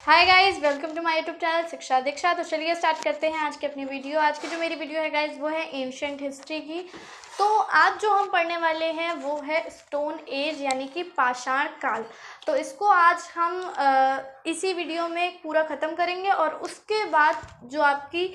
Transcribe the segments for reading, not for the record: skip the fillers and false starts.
Hi guys, welcome to my YouTube channel Shiksha Diksha. तो चलिए start करते हैं आज की अपनी वीडियो। आज की जो मेरी वीडियो है गाइस वो है एंशिएंट हिस्ट्री की। तो आज जो हम पढ़ने वाले हैं वो है स्टोन एज यानी कि पाषाण काल। तो इसको आज हम इसी वीडियो में पूरा ख़त्म करेंगे और उसके बाद जो आपकी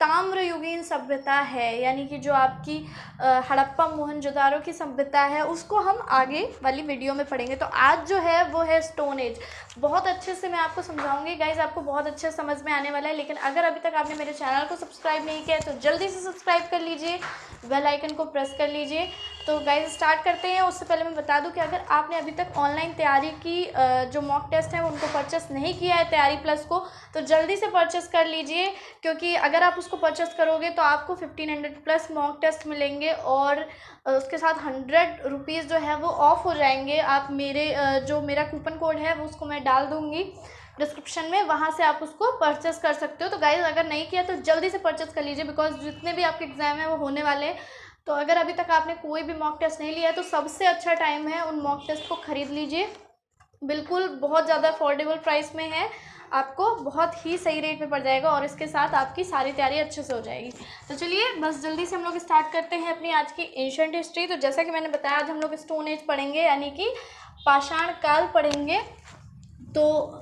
ताम्रयुगीन सभ्यता है यानी कि जो आपकी हड़प्पा मोहनजोदारो की सभ्यता है उसको हम आगे वाली वीडियो में पढ़ेंगे। तो आज जो है वो है स्टोन एज। बहुत अच्छे से मैं आपको समझाऊंगी गाइज, आपको बहुत अच्छे से समझ में आने वाला है। लेकिन अगर अभी तक आपने मेरे चैनल को सब्सक्राइब नहीं किया है तो जल्दी से सब्सक्राइब कर लीजिए, बेल आइकन को प्रेस कर लीजिए। तो गाइज स्टार्ट करते हैं। उससे पहले मैं बता दूं कि अगर आपने अभी तक ऑनलाइन तैयारी की जो मॉक टेस्ट है उनको परचेस नहीं किया है तैयारी प्लस को, तो जल्दी से परचेस कर लीजिए, क्योंकि अगर आप उसको परचेस करोगे तो आपको 1500 प्लस मॉक टेस्ट मिलेंगे और उसके साथ 100 रुपीज़ जो है वो ऑफ हो जाएंगे। आप मेरे जो मेरा कूपन कोड है वो उसको मैं डाल दूँगी डिस्क्रिप्शन में, वहाँ से आप उसको परचेस कर सकते हो। तो गाइज अगर नहीं किया तो जल्दी से परचेस कर लीजिए, बिकॉज जितने भी आपके एग्ज़ाम है वो होने वाले हैं। तो अगर अभी तक आपने कोई भी मॉक टेस्ट नहीं लिया है तो सबसे अच्छा टाइम है उन मॉक टेस्ट को ख़रीद लीजिए। बिल्कुल बहुत ज़्यादा अफोर्डेबल प्राइस में है, आपको बहुत ही सही रेट में पड़ जाएगा और इसके साथ आपकी सारी तैयारी अच्छे से हो जाएगी। तो चलिए बस जल्दी से हम लोग स्टार्ट करते हैं अपनी आज की एंशिएंट हिस्ट्री। तो जैसा कि मैंने बताया आज हम लोग स्टोन एज पढ़ेंगे यानी कि पाषाण काल पढ़ेंगे। तो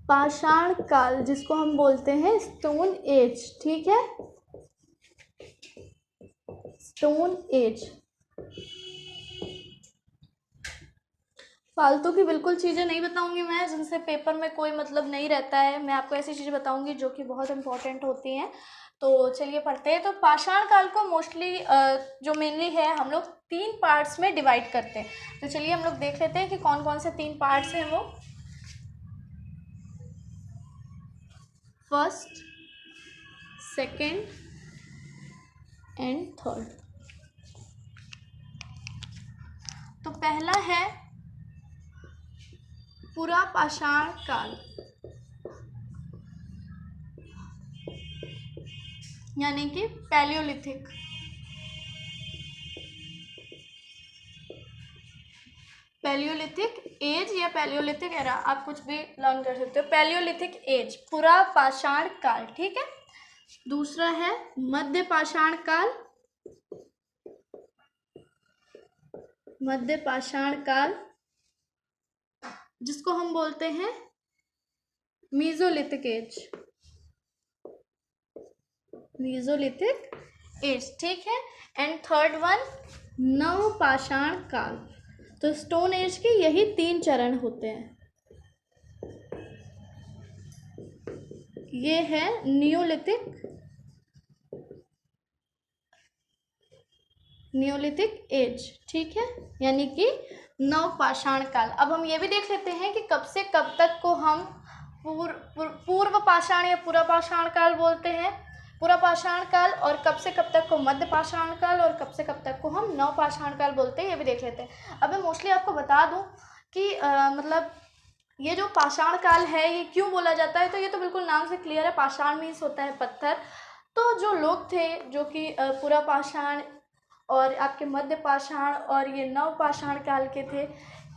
पाषाण काल जिसको हम बोलते हैं स्टोन एज, ठीक है, स्टोन एज। फालतू की बिल्कुल चीज़ें नहीं बताऊंगी मैं जिनसे पेपर में कोई मतलब नहीं रहता है। मैं आपको ऐसी चीज़ें बताऊंगी जो कि बहुत इंपॉर्टेंट होती हैं। तो चलिए पढ़ते हैं। तो पाषाण काल को मोस्टली जो मेनली है हम लोग 3 पार्ट्स में डिवाइड करते हैं। तो चलिए हम लोग देख लेते हैं कि कौन कौन से 3 पार्ट्स हैं वो। First, second and third. तो पहला है पुरा पाषाण काल यानी कि पैलियोलिथिक। पैलियोलिथिक एज या पैलियोलिथिक एरा, आप कुछ भी लर्न कर सकते हो। पैलियोलिथिक एज, पुरा पाषाण काल, ठीक है। दूसरा है मध्य पाषाण काल, मध्य पाषाण काल जिसको हम बोलते हैं मीजोलिथिक एज, मीजोलिथिक एज, ठीक है। एंड थर्ड वन नव पाषाण काल। तो स्टोन एज के यही 3 चरण होते हैं। ये है नियोलिथिक एज, ठीक है, यानी कि नव पाषाण काल। अब हम ये भी देख लेते हैं कि कब से कब तक को हम पूर्व पाषाण या पूरा पाषाण काल बोलते हैं, पूरा पाषाण काल, और कब से कब तक को मध्य पाषाण काल, और कब से कब तक को हम नव पाषाण काल बोलते हैं, ये भी देख लेते हैं। अब मैं मोस्टली आपको बता दूं कि मतलब ये जो पाषाण काल है ये क्यों बोला जाता है। तो ये तो बिल्कुल नाम से क्लियर है, पाषाण मीन्स होता है पत्थर। तो जो लोग थे जो कि पूरा पाषाण और आपके मध्य पाषाण और ये नव पाषाण काल के थे,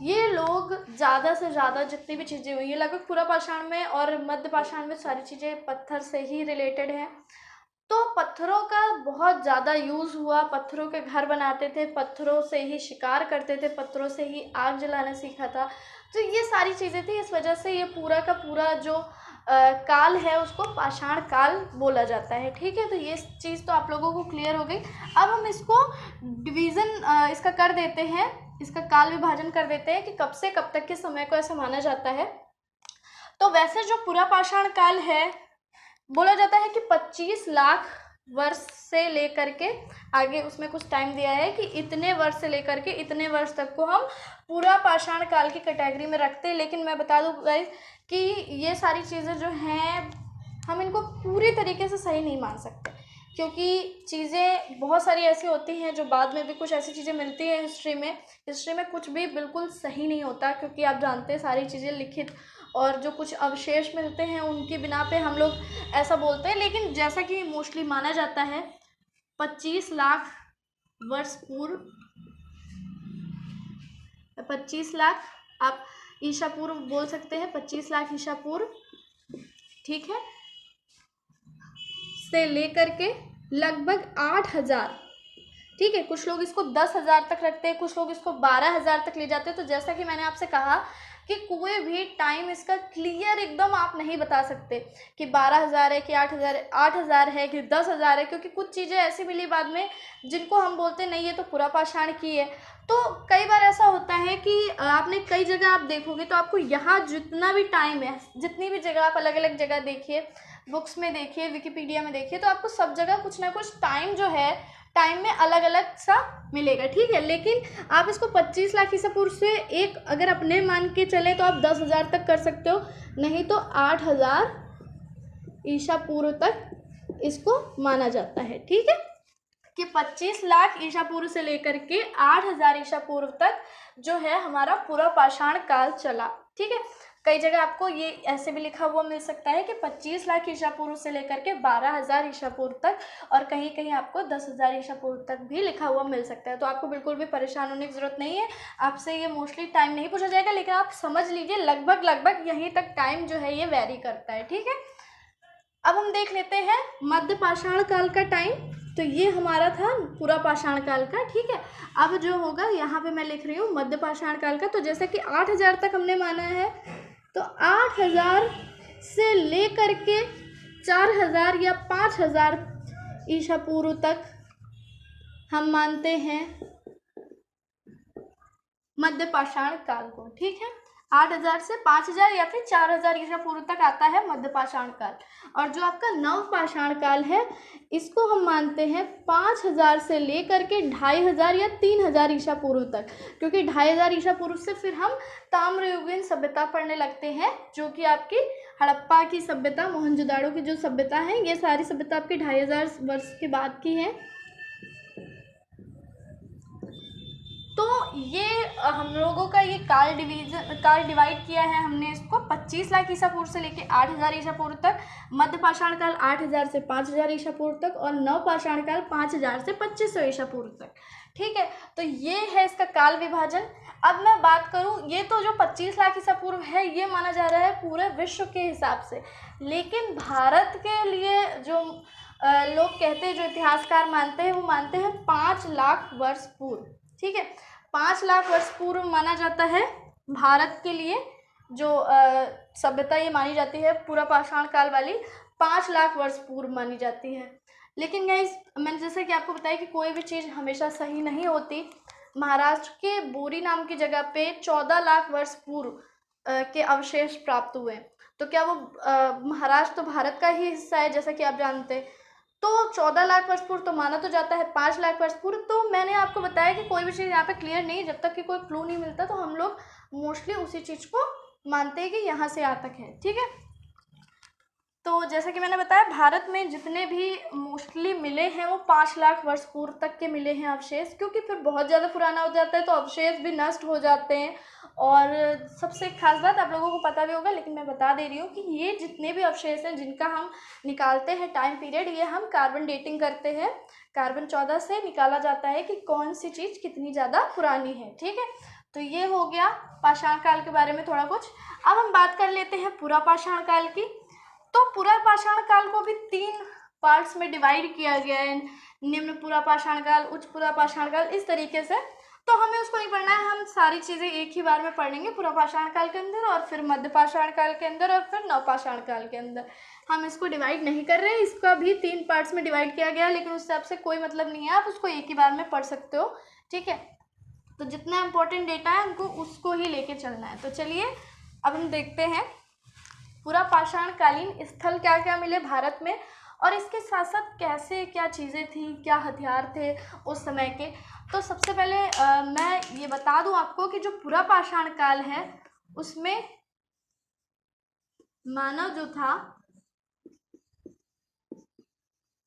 ये लोग ज़्यादा से ज़्यादा जितनी भी चीज़ें हुई ये लगभग पूरा पाषाण में और मध्य पाषाण में सारी चीज़ें पत्थर से ही रिलेटेड हैं। तो पत्थरों का बहुत ज़्यादा यूज़ हुआ, पत्थरों के घर बनाते थे, पत्थरों से ही शिकार करते थे, पत्थरों से ही आग जलाना सीखा था। तो ये सारी चीज़ें थी, इस वजह से ये पूरा का पूरा जो काल है उसको पाषाण काल बोला जाता है, ठीक है। तो ये चीज़ तो आप लोगों को क्लियर हो गई। अब हम इसको डिवीज़न इसका कर देते हैं, इसका काल विभाजन कर देते हैं कि कब से कब तक के समय को ऐसा माना जाता है। तो वैसे जो पूरा पाषाण काल है बोला जाता है कि 25 लाख वर्ष से लेकर के आगे उसमें कुछ टाइम दिया है कि इतने वर्ष से लेकर के इतने वर्ष तक को हम पूरा पाषाण काल की कैटेगरी में रखते हैं। लेकिन मैं बता दूं गाइस कि ये सारी चीज़ें जो हैं हम इनको पूरी तरीके से सही नहीं मान सकते, क्योंकि चीज़ें बहुत सारी ऐसी होती हैं जो बाद में भी कुछ ऐसी चीज़ें मिलती हैं हिस्ट्री में कुछ भी बिल्कुल सही नहीं होता, क्योंकि आप जानते हैं सारी चीज़ें लिखित और जो कुछ अवशेष मिलते हैं उनकी बिना पे हम लोग ऐसा बोलते हैं। लेकिन जैसा कि मोस्टली माना जाता है 25 लाख वर्ष पूर्व, 25 लाख आप ईसा पूर्व बोल सकते हैं, 25 लाख ईसा पूर्व, ठीक है, से लेकर के लगभग 8,000, ठीक है। कुछ लोग इसको 10,000 तक रखते हैं, कुछ लोग इसको 12,000 तक ले जाते हैं। तो जैसा कि मैंने आपसे कहा कि कोई भी टाइम इसका क्लियर एकदम आप नहीं बता सकते कि 12,000 है कि 8,000 है कि 10,000 है, क्योंकि कुछ चीज़ें ऐसी मिली बाद में जिनको हम बोलते नहीं ये तो पूरा पाषाण की है। तो कई बार ऐसा होता है कि आपने कई जगह आप देखोगे तो आपको यहाँ जितना भी टाइम है, जितनी भी जगह आप अलग अलग जगह देखिए, बुक्स में देखिए, विकिपीडिया में देखिए, तो आपको सब जगह कुछ ना कुछ टाइम जो है, टाइम में अलग अलग सा मिलेगा, ठीक है। लेकिन आप इसको 25 लाख ईसा पूर्व से एक अगर अपने मान के चले तो आप 10,000 तक कर सकते हो, नहीं तो 8,000 ईसा पूर्व तक इसको माना जाता है, ठीक है, कि 25 लाख ईसा पूर्व से लेकर के 8,000 ईसा पूर्व तक जो है हमारा पूरा पाषाण काल चला, ठीक है। कई जगह आपको ये ऐसे भी लिखा हुआ मिल सकता है कि 25 लाख ईसा पूर्व से लेकर के 12,000 ईसा पूर्व तक, और कहीं कहीं आपको 10,000 ईसा पूर्व तक भी लिखा हुआ मिल सकता है। तो आपको बिल्कुल भी परेशान होने की ज़रूरत नहीं है, आपसे ये मोस्टली टाइम नहीं पूछा जाएगा, लेकिन आप समझ लीजिए लगभग यहीं तक टाइम जो है ये वेरी करता है, ठीक है। अब हम देख लेते हैं मध्य पाषाण काल का टाइम। तो ये हमारा था पूरा पाषाण काल का, ठीक है। अब जो होगा यहाँ पे मैं लिख रही हूँ मध्य पाषाण काल का। तो जैसे कि 8,000 तक हमने माना है, तो 8,000 से लेकर के 4,000 या 5,000 ईसा पूर्व तक हम मानते हैं मध्य पाषाण काल को, ठीक है। 8,000 से 5,000 या फिर 4,000 ईसा पूर्व तक आता है मध्य पाषाण काल। और जो आपका नव पाषाण काल है, इसको हम मानते हैं 5,000 से लेकर के 2,500 या 3,000 ईसा पूर्व तक, क्योंकि 2,500 ईसा पूर्व से फिर हम ताम्रयुगीन सभ्यता पढ़ने लगते हैं, जो कि आपकी हड़प्पा की सभ्यता, मोहनजोदाड़ो की जो सभ्यता है, ये सारी सभ्यता आपकी 2,500 वर्ष के बाद की है। तो ये हम लोगों का ये काल डिवाइड किया है हमने इसको 25 लाख ईसा पूर्व से लेके 8,000 ईसा पूर्व तक, मध्य पाषाण काल 8,000 से 5,000 ईसा पूर्व तक, और नव पाषाण काल 5,000 से 2,500 ईसा पूर्व तक, ठीक है। तो ये है इसका काल विभाजन। अब मैं बात करूं, ये तो जो 25 लाख ईसा पूर्व है ये माना जा रहा है पूरे विश्व के हिसाब से, लेकिन भारत के लिए जो लोग कहते हैं, जो इतिहासकार मानते हैं, वो मानते हैं 5 लाख वर्ष पूर्व, ठीक है। 5 लाख वर्ष पूर्व माना जाता है भारत के लिए, जो सभ्यता ये मानी जाती है पूरा पाषाण काल वाली 5 लाख वर्ष पूर्व मानी जाती है। लेकिन गाइस, मैंने जैसे कि आपको बताया कि कोई भी चीज़ हमेशा सही नहीं होती। महाराष्ट्र के बोरी नाम की जगह पे 14 लाख वर्ष पूर्व के अवशेष प्राप्त हुए। तो क्या वो महाराष्ट्र तो भारत का ही हिस्सा है, जैसा कि आप जानते हैं। तो 14 लाख वर्ष पूर्व तो माना तो जाता है 5 लाख वर्ष पूर्व। तो मैंने आपको बताया कि कोई भी चीज़ यहाँ पे क्लियर नहीं, जब तक कि कोई क्लू नहीं मिलता तो हम लोग मोस्टली उसी चीज़ को मानते हैं कि यहाँ से यहाँ तक है, ठीक है। तो जैसा कि मैंने बताया, भारत में जितने भी मोस्टली मिले हैं वो 5 लाख वर्ष पूर्व तक के मिले हैं अवशेष, क्योंकि फिर बहुत ज़्यादा पुराना हो जाता है तो अवशेष भी नष्ट हो जाते हैं। और सबसे खास बात आप लोगों को पता भी होगा, लेकिन मैं बता दे रही हूँ कि ये जितने भी अवशेष हैं जिनका हम निकालते हैं टाइम पीरियड, ये हम कार्बन डेटिंग करते हैं। कार्बन 14 से निकाला जाता है कि कौन सी चीज़ कितनी ज़्यादा पुरानी है, ठीक है। तो ये हो गया पाषाण काल के बारे में थोड़ा कुछ। अब हम बात कर लेते हैं पूरा पाषाण काल की। तो पूरा पाषाण काल को भी 3 पार्ट्स में डिवाइड किया गया है, निम्न पूरा पाषाण काल, उच्च पूरा पाषाण काल, इस तरीके से। तो हमें उसको नहीं पढ़ना है, हम सारी चीज़ें एक ही बार में पढ़ेंगे, पूरा पाषाण काल के अंदर और फिर मध्य पाषाण काल के अंदर और फिर नव पाषाण काल के अंदर। हम इसको डिवाइड नहीं कर रहे हैं, इसका भी 3 पार्ट्स में डिवाइड किया गया है, लेकिन उससे आपसे कोई मतलब नहीं है, आप उसको एक ही बार में पढ़ सकते हो, ठीक है। तो जितना इम्पोर्टेंट डेटा है हमको उसको ही लेके चलना है। तो चलिए अब हम देखते हैं पूरा पाषाण कालीन स्थल क्या क्या मिले भारत में, और इसके साथ साथ कैसे क्या चीज़ें थी, क्या हथियार थे उस समय के। तो सबसे पहले मैं ये बता दूं आपको कि जो पूरा पाषाण काल है उसमें मानव जो था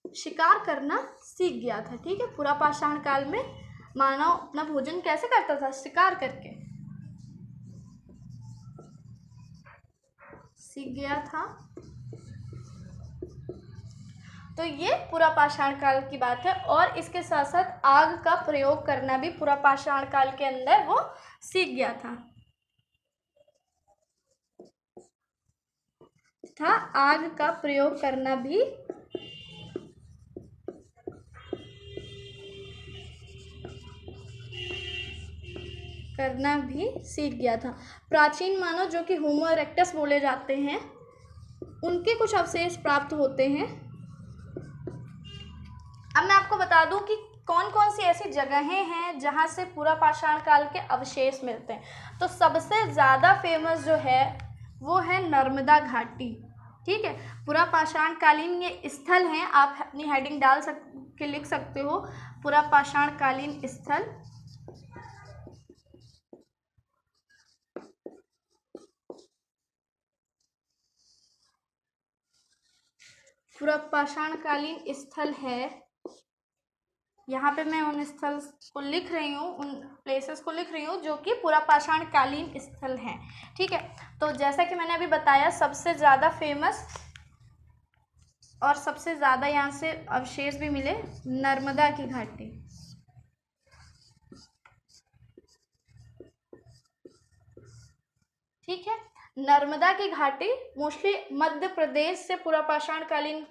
शिकार करना सीख गया था, ठीक है। पूरा पाषाण काल में मानव अपना भोजन कैसे करता था, शिकार करके सीख गया था। तो ये पूरा पाषाण काल की बात है, और इसके साथ साथ आग का प्रयोग करना भी पूरा पाषाण काल के अंदर वो सीख गया था। था आग का प्रयोग करना भी सीख गया था। प्राचीन मानव जो कि होमो इरेक्टस बोले जाते हैं, उनके कुछ अवशेष प्राप्त होते हैं। अब मैं आपको बता दूं कि कौन कौन सी ऐसी जगहें हैं जहां से पूरा पाषाण काल के अवशेष मिलते हैं। तो सबसे ज़्यादा फेमस जो है वो है नर्मदा घाटी। ठीक है, पूरा पाषाण कालीन ये स्थल हैं, आप अपनी हेडिंग डाल के लिख सकते हो, पूरा पाषाण कालीन स्थल। पूरा पाषाण कालीन स्थल है, यहाँ पे मैं उन स्थल को लिख रही हूँ, उन प्लेसेस को लिख रही हूँ जो कि पूरा पाषाण कालीन स्थल हैं। ठीक है, तो जैसा कि मैंने अभी बताया, सबसे ज़्यादा फेमस और सबसे ज़्यादा यहाँ से अवशेष भी मिले नर्मदा की घाटी। ठीक है, नर्मदा की घाटी मोस्टली मध्य प्रदेश से पूरा पाषाण कालीन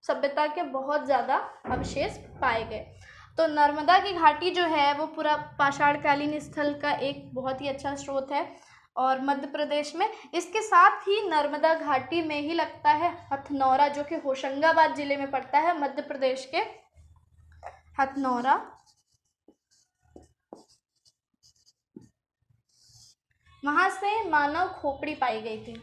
सभ्यता के बहुत ज़्यादा अवशेष पाए गए। तो नर्मदा की घाटी जो है वो पूरा पाषाण कालीन स्थल का एक बहुत ही अच्छा स्रोत है और मध्य प्रदेश में। इसके साथ ही नर्मदा घाटी में ही लगता है हथनौरा, जो कि होशंगाबाद जिले में पड़ता है, मध्य प्रदेश के हथनौरा। वहाँ से मानव खोपड़ी पाई गई थी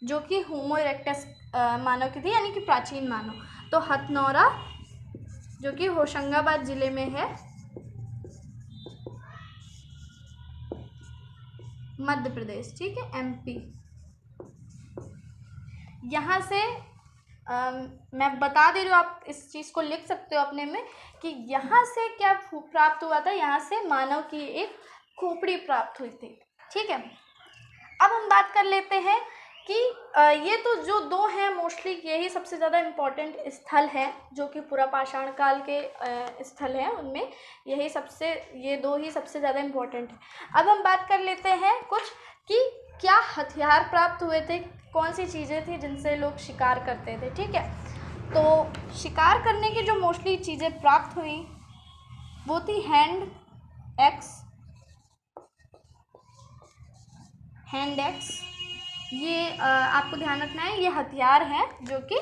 जो कि होमो इरेक्टस मानव की थी, यानी कि प्राचीन मानव। तो हथनौरा जो कि होशंगाबाद जिले में है, मध्य प्रदेश। ठीक है, एमपी। यहाँ से मैं बता दे रही हूँ, आप इस चीज़ को लिख सकते हो अपने में कि यहाँ से क्या प्राप्त हुआ था। यहाँ से मानव की एक खोपड़ी प्राप्त हुई थी। ठीक है, अब हम बात कर लेते हैं कि ये तो जो दो हैं मोस्टली यही सबसे ज़्यादा इम्पोर्टेंट स्थल है जो कि पूरा पाषाण काल के स्थल हैं, उनमें ये दो ही सबसे ज़्यादा इम्पोर्टेंट है। अब हम बात कर लेते हैं कुछ कि क्या हथियार प्राप्त हुए थे, कौन सी चीज़ें थी जिनसे लोग शिकार करते थे। ठीक है, तो शिकार करने की जो मोस्टली चीज़ें प्राप्त हुई वो थी हैंड एक्स। ये आपको ध्यान रखना है, ये हथियार हैं जो कि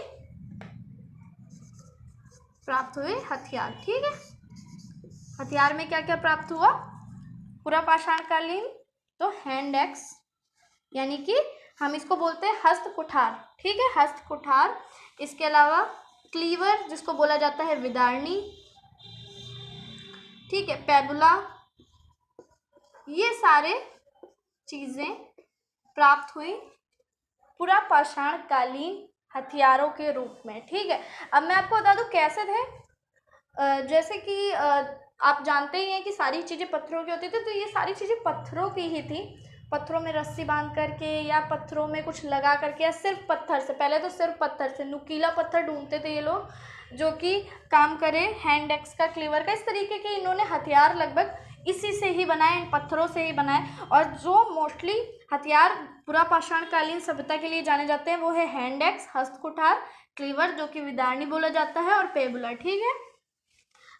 प्राप्त हुए हथियार। ठीक है, हथियार में क्या क्या प्राप्त हुआ पूरा पाषाण कालीन, तो हैंड एक्स यानी कि हम इसको बोलते हैं हस्त कुठार। ठीक है, हस्त कुठार। इसके अलावा क्लीवर जिसको बोला जाता है विदारणी। ठीक है, पैबुला, ये सारे चीज़ें प्राप्त हुई पूरा पाषाण कालीन हथियारों के रूप में। ठीक है, अब मैं आपको बता दूं कैसे थे। जैसे कि आप जानते ही हैं कि सारी चीज़ें पत्थरों की होती थी, तो ये सारी चीज़ें पत्थरों की ही थी। पत्थरों में रस्सी बांध करके या पत्थरों में कुछ लगा करके या सिर्फ पत्थर से, पहले तो सिर्फ पत्थर से नुकीला पत्थर ढूंढते थे ये लोग जो कि काम करे हैंड एक्स का, क्लीवर का। इस तरीके के इन्होंने हथियार लगभग इसी से ही बनाए, इन पत्थरों से ही बनाए। और जो मोस्टली हथियार पूरा पाषाण कालीन सभ्यता के लिए जाने जाते हैं वो है हैंड एक्स, हस्त कुठार, क्लीवर जो कि विदारणी बोला जाता है, और पेबुला। ठीक है,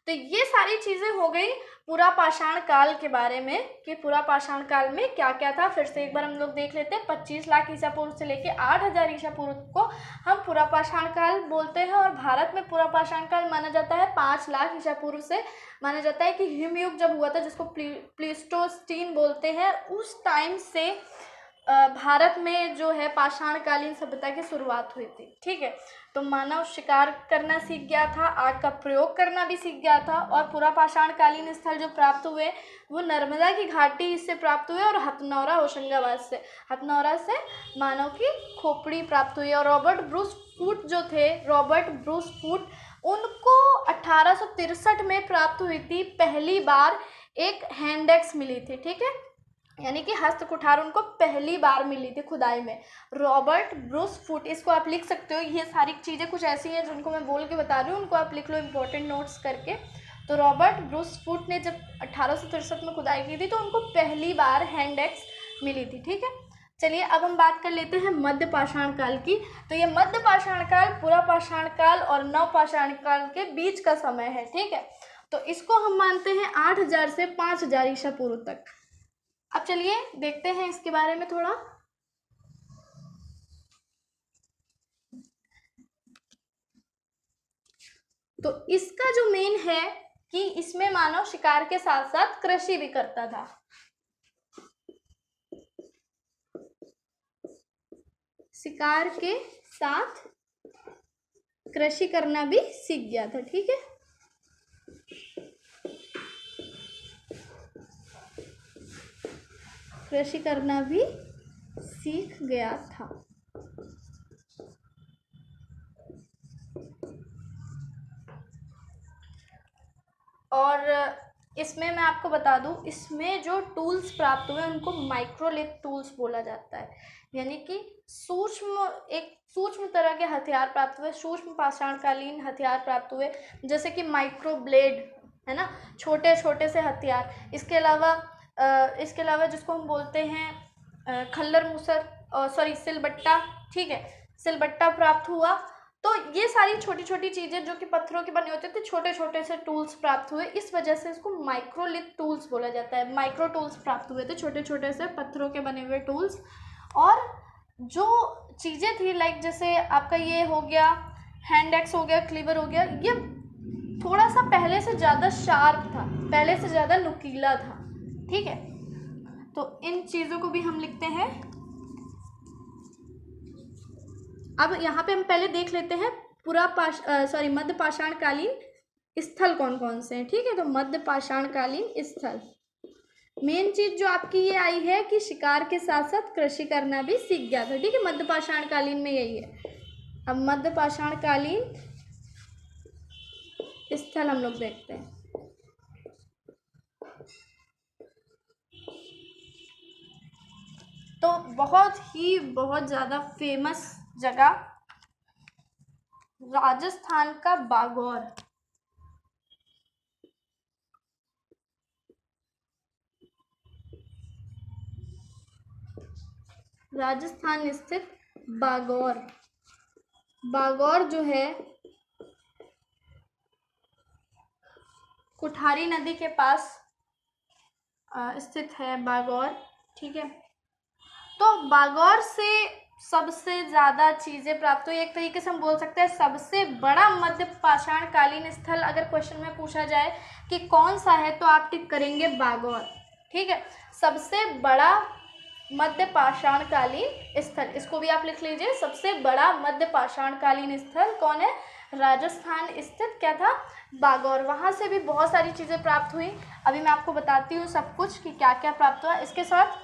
तो ये सारी चीज़ें हो गई पूरा पाषाण काल के बारे में कि पूरा पाषाण काल में क्या क्या था। फिर से एक बार हम लोग देख लेते हैं। 25 लाख ईसा पूर्व से लेके 8000 ईसा पूर्व को हम पूरा पाषाण काल बोलते हैं, और भारत में पूरा पाषाण काल माना जाता है 5 लाख ईसा पूर्व से। माना जाता है कि हिमयुग जब हुआ था, जिसको प्लीस्टोस्टीन बोलते हैं, उस टाइम से भारत में जो है पाषाण कालीन सभ्यता की शुरुआत हुई थी। ठीक है, तो मानव शिकार करना सीख गया था, आग का प्रयोग करना भी सीख गया था, और पूरा पाषाण कालीन स्थल जो प्राप्त हुए वो नर्मदा की घाटी इससे प्राप्त हुए, और हथनौरा होशंगाबाद से, हथनौरा से मानव की खोपड़ी प्राप्त हुई। और रॉबर्ट ब्रूस फूट जो थे, रॉबर्ट ब्रूस फूट, उनको 1863 में प्राप्त हुई थी पहली बार एक हैंड एक्स मिली थी। ठीक है, यानी कि हस्त कुठार उनको पहली बार मिली थी खुदाई में। रॉबर्ट ब्रूस फूट, इसको आप लिख सकते हो। ये सारी चीज़ें कुछ ऐसी हैं जिनको मैं बोल के बता रही हूँ, उनको आप लिख लो इंपॉर्टेंट नोट्स करके। तो रॉबर्ट ब्रूस फूट ने जब 1863 में खुदाई की थी तो उनको पहली बार हैंड एक्स मिली थी। ठीक है, चलिए अब हम बात कर लेते हैं मध्य पाषाण काल की। तो ये मध्य पाषाण काल, पुरा पाषाण काल और नव पाषाण काल के बीच का समय है, ठीक है। तो इसको हम मानते हैं 8000 से 5000 ईसा पूर्व तक। अब चलिए देखते हैं इसके बारे में थोड़ा। तो इसका जो मेन है कि इसमें मानव शिकार के साथ साथ कृषि भी करता था। शिकार के साथ कृषि करना भी सीख गया था, ठीक है। कृषि करना भी सीख गया था। और इसमें मैं आपको बता दूं, इसमें जो टूल्स प्राप्त हुए उनको माइक्रोलिथ टूल्स बोला जाता है, यानी कि सूक्ष्म तरह के हथियार प्राप्त हुए, सूक्ष्म पाषाणकालीन हथियार प्राप्त हुए, जैसे कि माइक्रो ब्लेड है ना, छोटे छोटे से हथियार। इसके अलावा जिसको हम बोलते हैं खल्लर मूसर, सॉरी सिलबट्टा, ठीक है, सिलबट्टा प्राप्त हुआ। तो ये सारी छोटी छोटी चीज़ें जो कि पत्थरों के बने होते थे, छोटे छोटे से टूल्स प्राप्त हुए, इस वजह से इसको माइक्रोलिथ टूल्स बोला जाता है। माइक्रो टूल्स प्राप्त हुए थे, छोटे छोटे से पत्थरों के बने हुए टूल्स। और जो चीज़ें थी लाइक जैसे आपका ये हो गया हैंड एक्स हो गया, क्लीवर हो गया, ये थोड़ा सा पहले से ज़्यादा शार्प था, पहले से ज़्यादा नुकीला था, ठीक है। तो इन चीज़ों को भी हम लिखते हैं। अब यहाँ पे हम पहले देख लेते हैं मध्य पाषाणकालीन स्थल कौन कौन से हैं, ठीक है। तो मध्य पाषाणकालीन स्थल, मेन चीज जो आपकी ये आई है कि शिकार के साथ साथ कृषि करना भी सीख गया था, ठीक है। मध्य पाषाणकालीन में यही है। अब मध्य पाषाणकालीन स्थल हम लोग देखते हैं। तो बहुत ज़्यादा फेमस जगह राजस्थान का बागौर। राजस्थान स्थित बागौर जो है कुठारी नदी के पास स्थित है बागौर, ठीक है। तो बागौर से सबसे ज़्यादा चीज़ें प्राप्त हुई, एक तरीके से हम बोल सकते हैं सबसे बड़ा मध्य पाषाणकालीन स्थल अगर क्वेश्चन में पूछा जाए कि कौन सा है, तो आप टिक करेंगे बागौर, ठीक है। सबसे बड़ा मध्य पाषाणकालीन स्थल, इसको भी आप लिख लीजिए। सबसे बड़ा मध्य पाषाणकालीन स्थल कौन है? राजस्थान स्थित क्या था? बागौर। वहाँ से भी बहुत सारी चीज़ें प्राप्त हुई। अभी मैं आपको बताती हूँ सब कुछ कि क्या क्या प्राप्त हुआ। इसके साथ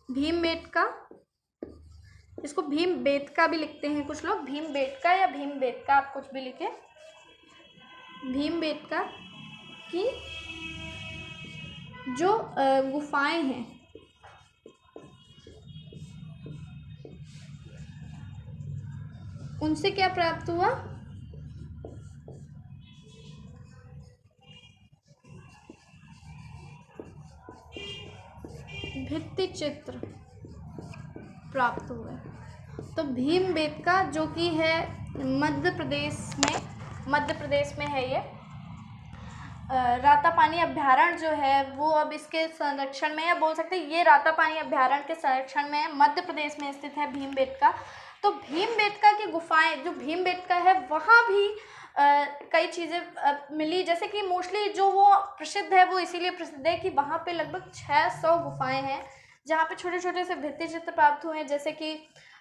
भीमबेटका, इसको भीमबेटका भी लिखते हैं कुछ लोग, भीमबेटका या भीमबेटका, आप कुछ भी लिखे। भीमबेटका की जो गुफाएं हैं, उनसे क्या प्राप्त हुआ? भित्ति चित्र प्राप्त हुए। तो भीमबेटका जो कि है मध्य प्रदेश में है ये। रातापानी अभ्यारण्य जो है वो अब इसके संरक्षण में, या बोल सकते हैं ये रातापानी अभ्यारण्य के संरक्षण में है, मध्य प्रदेश में स्थित है भीमबेटका। तो भीमबेटका की गुफाएं, जो भीमबेटका है वहाँ भी कई चीज़ें मिली, जैसे कि मोस्टली जो वो प्रसिद्ध है वो इसीलिए प्रसिद्ध है कि वहाँ पे लगभग 600 गुफाएं हैं जहाँ पे छोटे छोटे से भित्ति चित्र प्राप्त हुए हैं। जैसे कि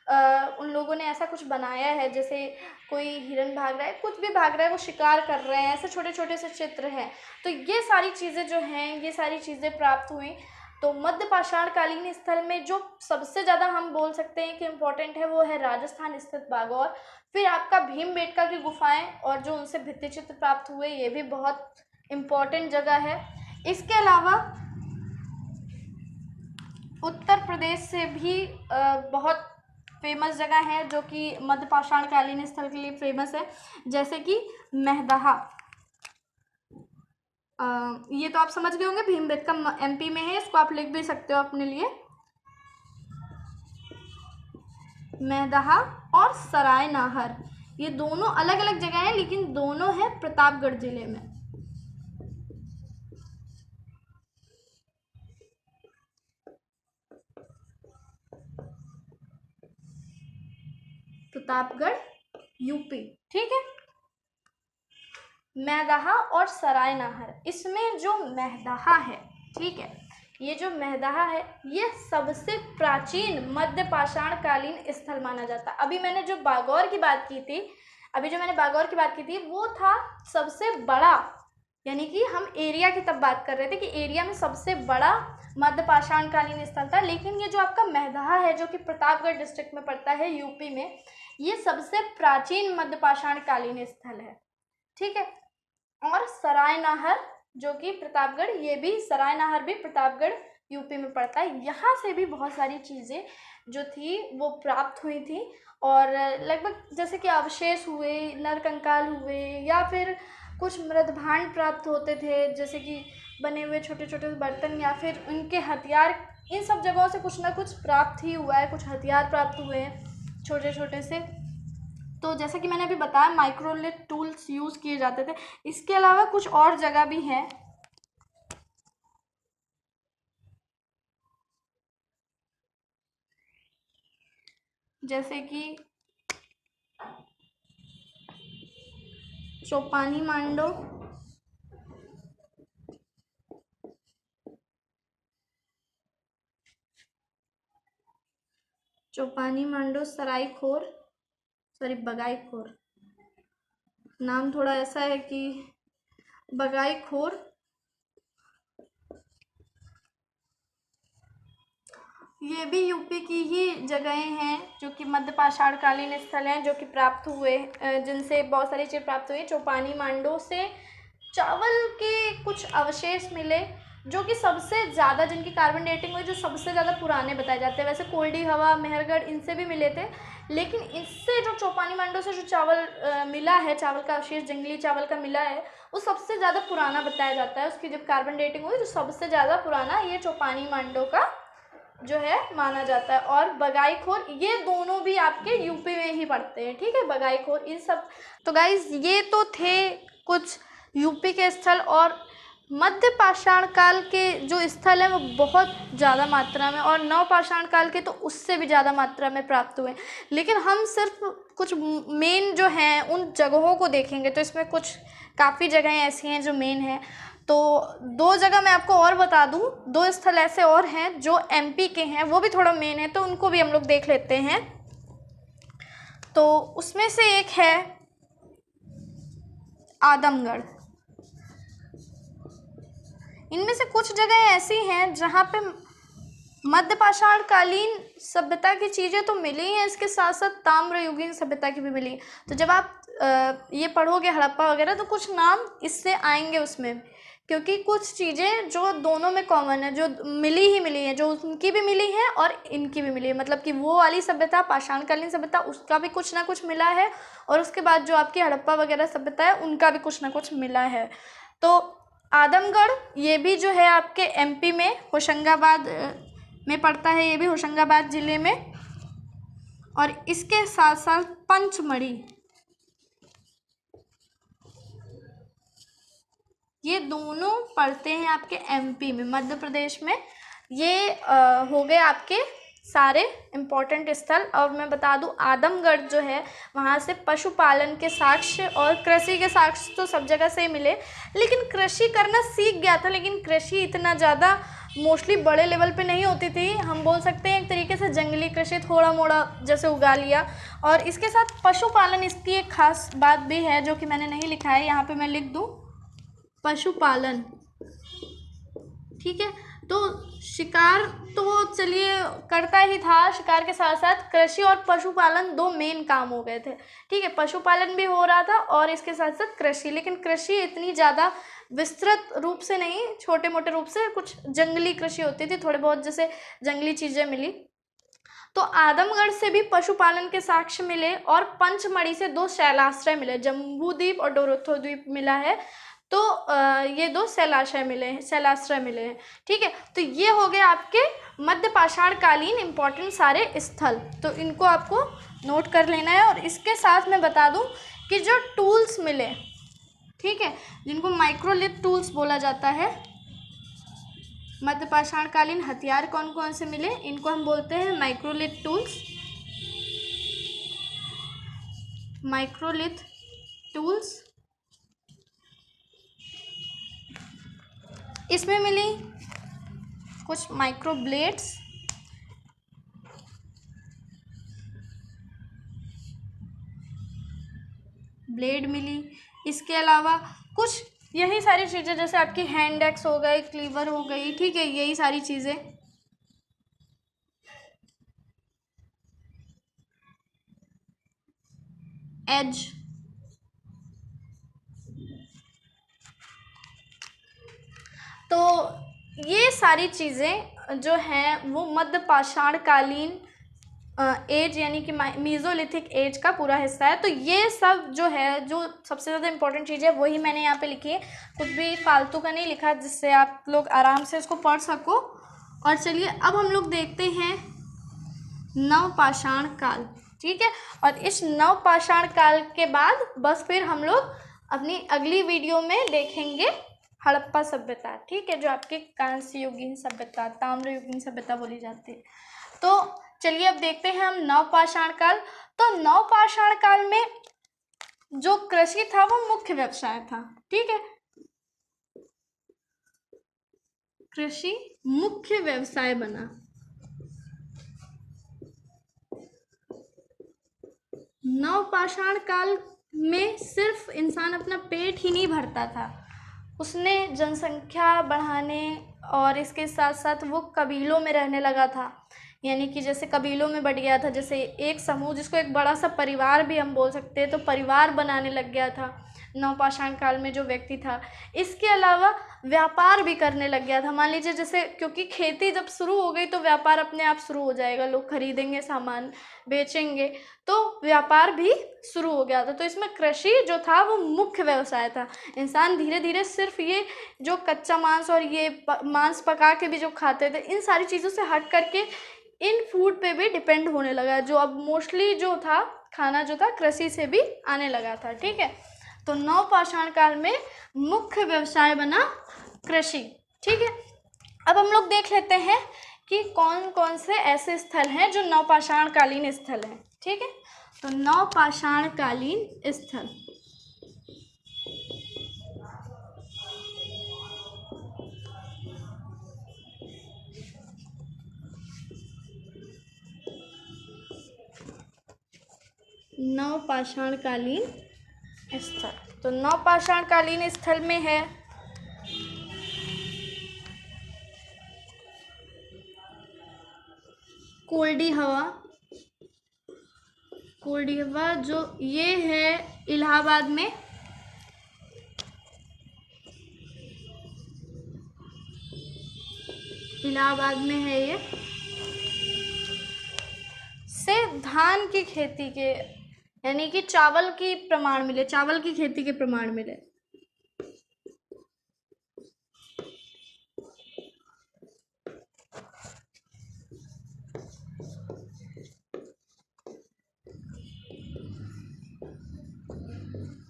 उन लोगों ने ऐसा कुछ बनाया है, जैसे कोई हिरन भाग रहा है, कुछ भी भाग रहा है, वो शिकार कर रहे हैं, ऐसे छोटे छोटे से चित्र हैं। तो ये सारी चीज़ें जो हैं, ये सारी चीज़ें प्राप्त हुई। तो मध्य पाषाणकालीन स्थल में जो सबसे ज़्यादा हम बोल सकते हैं कि इम्पोर्टेंट है वो है राजस्थान स्थित बागौर, फिर आपका भीमबेटका की गुफाएं और जो उनसे भित्ति चित्र प्राप्त हुए, ये भी बहुत इम्पोर्टेंट जगह है। इसके अलावा उत्तर प्रदेश से भी बहुत फेमस जगह है जो कि मध्य पाषाणकालीन स्थल के लिए फेमस है, जैसे कि मेहदहा। ये तो आप समझ गए होंगे, भीमबेटका एमपी में है, इसको आप लिख भी सकते हो अपने लिए। मैदाहा और सराय नाहर, ये दोनों अलग अलग जगह हैं, लेकिन दोनों है प्रतापगढ़ जिले में। प्रतापगढ़ यूपी, ठीक है। मैदाहा और सराय नाहर, इसमें जो मैदाहा है, ठीक है, ये जो मैदाहा है ये सबसे प्राचीन मध्य पाषाण कालीन स्थल माना जाता है। अभी मैंने जो बागौर की बात की थी, वो था सबसे बड़ा, यानी कि हम एरिया की तब बात कर रहे थे कि एरिया में सबसे बड़ा मध्य पाषाण कालीन स्थल था। लेकिन ये जो आपका मैदाहा है, जो कि प्रतापगढ़ डिस्ट्रिक्ट में पड़ता है यूपी में, ये सबसे प्राचीन मध्य पाषाण कालीन स्थल है, ठीक है। और सराय नाहर जो कि प्रतापगढ़, ये भी सराय नाहर भी प्रतापगढ़ यूपी में पड़ता है। यहाँ से भी बहुत सारी चीज़ें जो थी वो प्राप्त हुई थी, और लगभग जैसे कि अवशेष हुए, नरकंकाल हुए, या फिर कुछ मृदभांड प्राप्त होते थे, जैसे कि बने हुए छोटे छोटे बर्तन या फिर उनके हथियार, इन सब जगहों से कुछ ना कुछ प्राप्त ही हुआ है, कुछ हथियार प्राप्त हुए हैं छोटे छोटे से। तो जैसे कि मैंने अभी बताया माइक्रोलिथ टूल्स यूज़ किए जाते थे। इसके अलावा कुछ और जगह भी हैं, जैसे कि चौपानी मांडो, सरायखोर, बगाईखोर, नाम थोड़ा ऐसा है कि बगाईखोर, ये भी यूपी की ही जगहें हैं जो कि मध्य पाषाण कालीन स्थल हैं, जो कि प्राप्त हुए, जिनसे बहुत सारी चीज़ें प्राप्त हुई। चौपानी मांडो से चावल के कुछ अवशेष मिले, जो कि सबसे ज़्यादा, जिनकी कार्बन डेटिंग हुई, जो सबसे ज़्यादा पुराने बताए जाते हैं। वैसे कोल्डी हवा, मेहरगढ़, इनसे भी मिले थे, लेकिन इससे जो चौपानी मांडो से जो चावल मिला है, चावल का अवशेष, जंगली चावल का मिला है, वो सबसे ज़्यादा पुराना बताया जाता है। उसकी जब कार्बन डेटिंग हुई तो सबसे ज़्यादा पुराना ये चौपानी मांडो का जो है माना जाता है। और बगाईखोर, ये दोनों भी आपके यूपी में ही पड़ते हैं, ठीक है, बगाईखोर, इन सब। तो गाइज ये तो थे कुछ यूपी के स्थल, और मध्य पाषाण काल के जो स्थल हैं वो बहुत ज़्यादा मात्रा में, और नव पाषाण काल के तो उससे भी ज़्यादा मात्रा में प्राप्त हुए। लेकिन हम सिर्फ कुछ मेन जो हैं उन जगहों को देखेंगे, तो इसमें कुछ काफ़ी जगहें ऐसी हैं जो मेन हैं। तो दो जगह मैं आपको और बता दूं, दो स्थल ऐसे और हैं जो एमपी के हैं, वो भी थोड़ा मेन है, तो उनको भी हम लोग देख लेते हैं। तो उसमें से एक है आदमगढ़। इनमें से कुछ जगह ऐसी हैं जहाँ पे मध्य पाषाण कालीन सभ्यता की चीज़ें तो मिली हैं, इसके साथ साथ ताम्रयुगीन सभ्यता की भी मिली। तो जब आप ये पढ़ोगे हड़प्पा वगैरह, तो कुछ नाम इससे आएंगे उसमें, क्योंकि कुछ चीज़ें जो दोनों में कॉमन है, जो मिली हैं, जो उनकी भी मिली हैं और इनकी भी मिली है। मतलब कि वो वाली सभ्यता, पाषाणकालीन सभ्यता, उसका भी कुछ ना कुछ मिला है, और उसके बाद जो आपकी हड़प्पा वगैरह सभ्यता है, उनका भी कुछ ना कुछ मिला है। तो आदमगढ़ ये भी जो है आपके एमपी में होशंगाबाद में पड़ता है, ये भी होशंगाबाद ज़िले में। और इसके साथ साथ पंचमढ़ी, ये दोनों पड़ते हैं आपके एमपी में, मध्य प्रदेश में। ये हो गए आपके सारे इम्पोर्टेंट स्थल। और मैं बता दूं, आदमगढ़ जो है वहाँ से पशुपालन के साक्ष्य और कृषि के साक्ष्य तो सब जगह से ही मिले, लेकिन कृषि करना सीख गया था, लेकिन कृषि इतना ज़्यादा मोस्टली बड़े लेवल पे नहीं होती थी। हम बोल सकते हैं एक तरीके से जंगली कृषि थोड़ा मोड़ा जैसे उगा लिया। और इसके साथ पशुपालन, इसकी एक खास बात भी है जो कि मैंने नहीं लिखा है, यहाँ पे मैं लिख दूँ, पशुपालन, ठीक है। तो शिकार तो चलिए करता ही था, शिकार के साथ साथ कृषि और पशुपालन दो मेन काम हो गए थे, ठीक है। पशुपालन भी हो रहा था और इसके साथ साथ कृषि, लेकिन कृषि इतनी ज़्यादा विस्तृत रूप से नहीं, छोटे मोटे रूप से कुछ जंगली कृषि होती थी, थोड़े बहुत जैसे जंगली चीज़ें मिली। तो आदमगढ़ से भी पशुपालन के साक्ष्य मिले, और पंचमढ़ी से दो शैलाश्रय मिले, जम्बू द्वीप और डोरथो द्वीप मिला है। तो ये दो शैलाश्रय मिले हैं। ठीक है, तो ये हो गए आपके मध्य पाषाण कालीन इंपॉर्टेंट सारे स्थल, तो इनको आपको नोट कर लेना है। और इसके साथ मैं बता दूं कि जो टूल्स मिले, ठीक है, जिनको माइक्रोलिथ टूल्स बोला जाता है, मध्य पाषाण कालीन हथियार कौन कौन से मिले, इनको हम बोलते हैं माइक्रोलिथ टूल्स। माइक्रोलिथ टूल्स इसमें मिली कुछ माइक्रो ब्लेड्स, ब्लेड मिली। इसके अलावा कुछ यही सारी चीज़ें, जैसे आपकी हैंड एक्स हो गई, क्लीवर हो गई, ठीक है, यही सारी चीज़ें। एज, तो ये सारी चीज़ें जो हैं वो मध्य पाषाण कालीन एज यानी कि मीज़ोलिथिक एज का पूरा हिस्सा है। तो ये सब जो है, जो सबसे ज़्यादा इंपॉर्टेंट चीज़ है वही मैंने यहाँ पे लिखी है, कुछ भी फालतू का नहीं लिखा, जिससे आप लोग आराम से इसको पढ़ सको। और चलिए अब हम लोग देखते हैं नवपाषाण काल, ठीक है। और इस नवपाषाण काल के बाद बस फिर हम लोग अपनी अगली वीडियो में देखेंगे हड़प्पा सभ्यता, ठीक है, जो आपकी कांस्य युगीन सभ्यता, ताम्र युगीन सभ्यता बोली जाती है। तो चलिए अब देखते हैं हम नवपाषाण काल। तो नवपाषाण काल में जो कृषि था वो मुख्य व्यवसाय था, ठीक है, कृषि मुख्य व्यवसाय बना। नवपाषाण काल में सिर्फ इंसान अपना पेट ही नहीं भरता था, उसने जनसंख्या बढ़ाने और इसके साथ साथ वो कबीलों में रहने लगा था, यानी कि जैसे कबीलों में बढ़ गया था, जैसे एक समूह जिसको एक बड़ा सा परिवार भी हम बोल सकते हैं, तो परिवार बनाने लग गया था नवपाषाण काल में जो व्यक्ति था। इसके अलावा व्यापार भी करने लग गया था। मान लीजिए जैसे, क्योंकि खेती जब शुरू हो गई तो व्यापार अपने आप शुरू हो जाएगा, लोग खरीदेंगे, सामान बेचेंगे, तो व्यापार भी शुरू हो गया था। तो इसमें कृषि जो था वो मुख्य व्यवसाय था। इंसान धीरे धीरे सिर्फ ये जो कच्चा मांस और ये मांस पका के भी जो खाते थे, इन सारी चीज़ों से हट करके इन फूड पे भी डिपेंड होने लगा, जो अब मोस्टली जो था खाना जो था कृषि से भी आने लगा था, ठीक है। तो नवपाषाण काल में मुख्य व्यवसाय बना कृषि, ठीक है। अब हम लोग देख लेते हैं कि कौन कौन से ऐसे स्थल हैं जो नवपाषाण कालीन स्थल हैं, ठीक है। तो नवपाषाण कालीन स्थल, नवपाषाण कालीन स्थल, तो नवपाषाण कालीन स्थल में है कोल्डी हवा। कोल्डी हवा जो ये है इलाहाबाद में, इलाहाबाद में है ये, से धान की खेती के यानी कि चावल की प्रमाण मिले, चावल की खेती के प्रमाण मिले।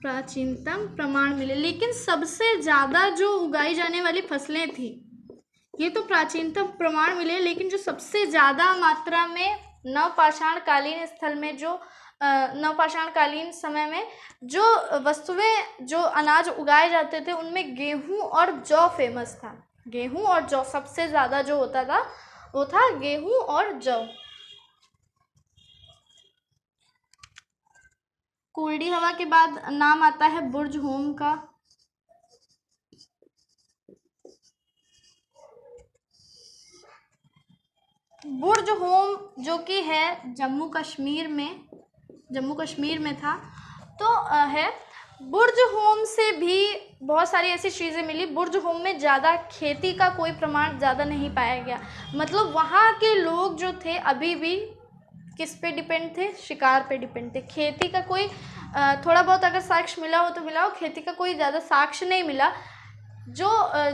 प्राचीनतम प्रमाण मिले, लेकिन सबसे ज़्यादा जो उगाई जाने वाली फसलें थी, ये तो प्राचीनतम प्रमाण मिले, लेकिन जो सबसे ज़्यादा मात्रा में नवपाषाण कालीन स्थल में जो नवपाषाण कालीन समय में जो वस्तुएं, जो अनाज उगाए जाते थे, उनमें गेहूं और जौ फेमस था। गेहूं और जौ सबसे ज़्यादा जो होता था वो था गेहूं और जौ। कोल्डी हवा के बाद नाम आता है बुर्ज होम का। बुर्ज होम जो कि है जम्मू कश्मीर में था, तो है बुर्ज होम से भी बहुत सारी ऐसी चीज़ें मिली। बुर्ज होम में ज़्यादा खेती का कोई प्रमाण ज़्यादा नहीं पाया गया, मतलब वहाँ के लोग जो थे अभी भी किस पे डिपेंड थे, शिकार पे डिपेंड थे। खेती का कोई थोड़ा बहुत अगर साक्ष्य मिला हो तो मिला हो, खेती का कोई ज़्यादा साक्ष्य नहीं मिला। जो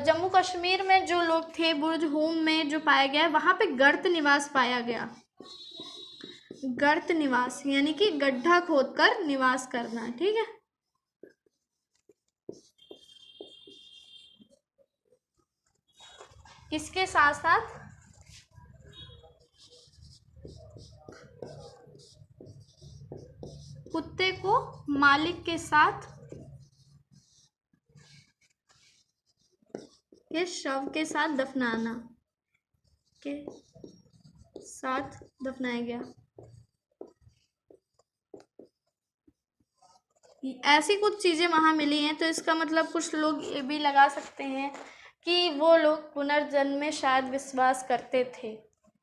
जम्मू कश्मीर में जो लोग थे, बुर्ज हूम में जो पाया गया है, वहाँ पे गर्त निवास पाया गया। गर्त निवास यानी कि गड्ढा खोदकर निवास करना, ठीक है। इसके साथ साथ कुत्ते को मालिक के साथ के शव के साथ दफनाना, के साथ दफनाया गया। ऐसी कुछ चीज़ें वहाँ मिली हैं, तो इसका मतलब कुछ लोग ये भी लगा सकते हैं कि वो लोग पुनर्जन्म में शायद विश्वास करते थे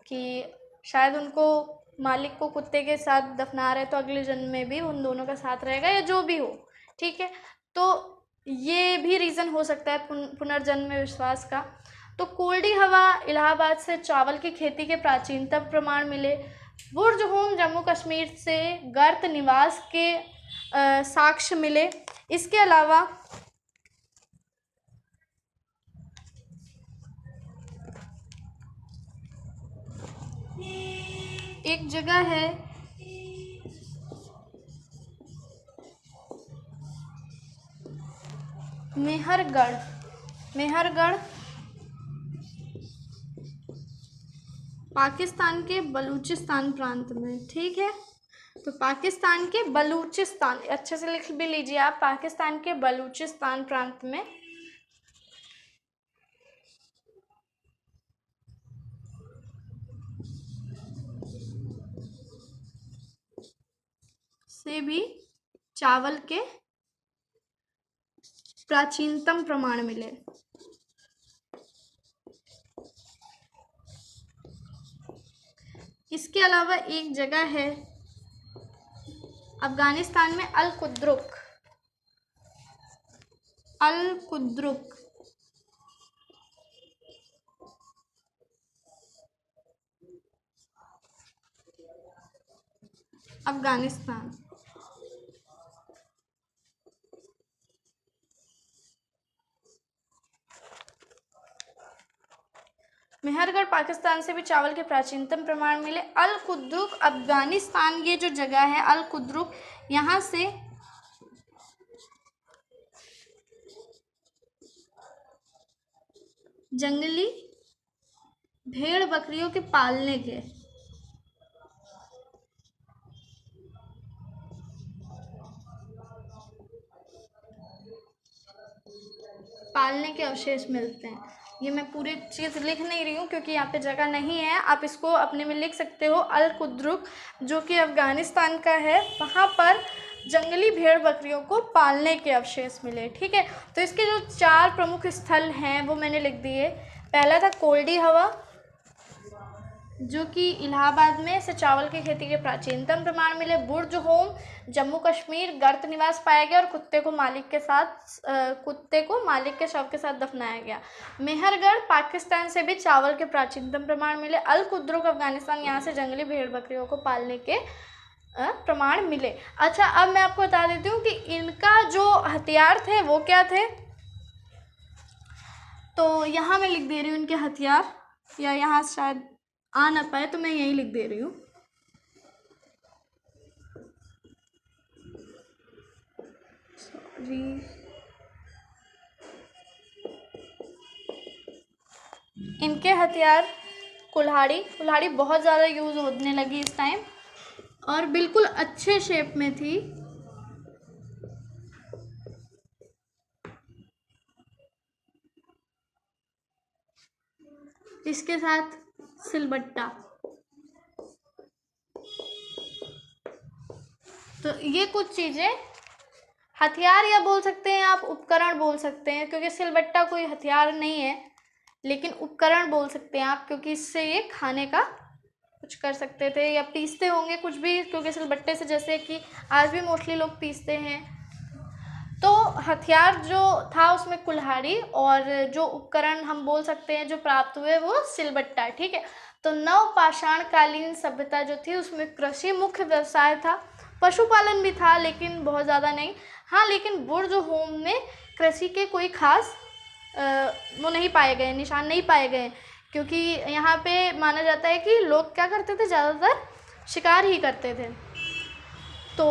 कि शायद उनको मालिक को कुत्ते के साथ दफना रहे तो अगले जन्म में भी उन दोनों का साथ रहेगा, या जो भी हो, ठीक है। तो ये भी रीज़न हो सकता है पुनर्जन्म में विश्वास का। तो कोल्डी हवा इलाहाबाद से चावल की खेती के प्राचीनतम प्रमाण मिले। बुर्ज हूम जम्मू कश्मीर से गर्त निवास के साक्ष्य मिले। इसके अलावा एक जगह है मेहरगढ़, मेहरगढ़ पाकिस्तान के बलूचिस्तान प्रांत में, ठीक है। तो पाकिस्तान के बलूचिस्तान, अच्छे से लिख भी लीजिए आप, पाकिस्तान के बलूचिस्तान प्रांत में से भी चावल के प्राचीनतम प्रमाण मिले। इसके अलावा एक जगह है अफगानिस्तान में अल कुद्रुक, अल कुद्रुक अफगानिस्तान। मेहरगढ़ पाकिस्तान से भी चावल के प्राचीनतम प्रमाण मिले। अल कुद्रुक अफगानिस्तान, ये जो जगह है अल कुद्रुक, यहाँ से जंगली भेड़ बकरियों के पालने के अवशेष मिलते हैं। ये मैं पूरी चीज़ लिख नहीं रही हूँ क्योंकि यहाँ पे जगह नहीं है, आप इसको अपने में लिख सकते हो। अल कुद्रुक जो कि अफगानिस्तान का है, वहाँ पर जंगली भेड़ बकरियों को पालने के अवशेष मिले, ठीक है। तो इसके जो 4 प्रमुख स्थल हैं वो मैंने लिख दिए। पहला था कोल्डी हवा, जो कि इलाहाबाद में से चावल की खेती के प्राचीनतम प्रमाण मिले। बुर्ज होम जम्मू कश्मीर, गर्त निवास पाया गया और कुत्ते को मालिक के शव के साथ दफनाया गया। मेहरगढ़ पाकिस्तान से भी चावल के प्राचीनतम प्रमाण मिले। अल कुद्रुक अफगानिस्तान, यहाँ से जंगली भेड़ बकरियों को पालने के प्रमाण मिले। अच्छा, अब मैं आपको बता देती हूँ कि इनका जो हथियार थे वो क्या थे। तो यहाँ मैं लिख दे रही हूँ इनके हथियार, या यहाँ शायद आ ना पाए तो मैं यही लिख दे रही हूँ। सॉरी, इनके हथियार कुल्हाड़ी बहुत ज़्यादा यूज़ होने लगी इस टाइम, और बिल्कुल अच्छे शेप में थी। इसके साथ सिलबट्टा। तो ये कुछ चीज़ें हथियार या बोल सकते हैं आप, उपकरण बोल सकते हैं, क्योंकि सिलबट्टा कोई हथियार नहीं है, लेकिन उपकरण बोल सकते हैं आप, क्योंकि इससे ये खाने का कुछ कर सकते थे या पीसते होंगे कुछ भी, क्योंकि सिलबट्टे से जैसे कि आज भी मोस्टली लोग पीसते हैं। तो हथियार जो था उसमें कुल्हाड़ी, और जो उपकरण हम बोल सकते हैं जो प्राप्त हुए वो सिलबट्टा। ठीक है, तो नवपाषाण कालीन सभ्यता जो थी उसमें कृषि मुख्य व्यवसाय था, पशुपालन भी था लेकिन बहुत ज़्यादा नहीं। हाँ, लेकिन बुर्ज होम में कृषि के कोई खास वो नहीं पाए गए, निशान नहीं पाए गए, क्योंकि यहाँ पे माना जाता है कि लोग क्या करते थे, ज़्यादातर शिकार ही करते थे। तो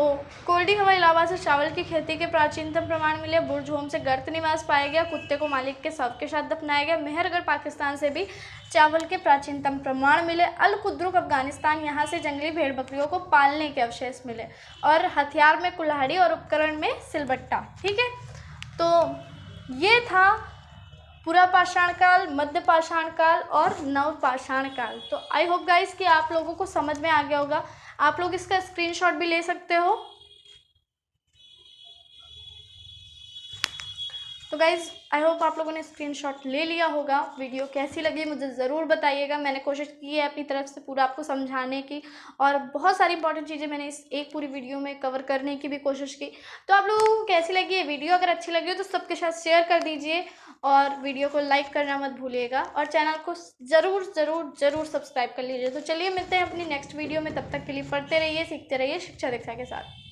कोल्डी हवा इलाहाबाद से चावल की खेती के प्राचीनतम प्रमाण मिले। बुर्ज होम से गर्त निवास पाया गया, कुत्ते को मालिक के शव के साथ दफनाया गया। मेहरगढ़ पाकिस्तान से भी चावल के प्राचीनतम प्रमाण मिले। अल कुद्रुक अफगानिस्तान, यहाँ से जंगली भेड़ बकरियों को पालने के अवशेष मिले। और हथियार में कुल्हाड़ी और उपकरण में सिलबट्टा। ठीक है, तो ये था पुरापाषाण काल, मध्य पाषाण काल और नवपाषाण काल। तो आई होप गाइस कि आप लोगों को समझ में आ गया होगा। आप लोग इसका स्क्रीनशॉट भी ले सकते हो। तो गाइज आई होप आप लोगों ने स्क्रीनशॉट ले लिया होगा। वीडियो कैसी लगी मुझे ज़रूर बताइएगा। मैंने कोशिश की है अपनी तरफ से पूरा आपको समझाने की, और बहुत सारी इंपॉर्टेंट चीज़ें मैंने इस एक पूरी वीडियो में कवर करने की भी कोशिश की। तो आप लोगों को कैसी लगी ये वीडियो? अगर अच्छी लगी हो तो सबके साथ शेयर कर दीजिए, और वीडियो को लाइक करना मत भूलिएगा, और चैनल को ज़रूर ज़रूर ज़रूर सब्सक्राइब कर लीजिए। तो चलिए मिलते हैं अपनी नेक्स्ट वीडियो में, तब तक के लिए पढ़ते रहिए, सीखते रहिए शिक्षा दीक्षा के साथ।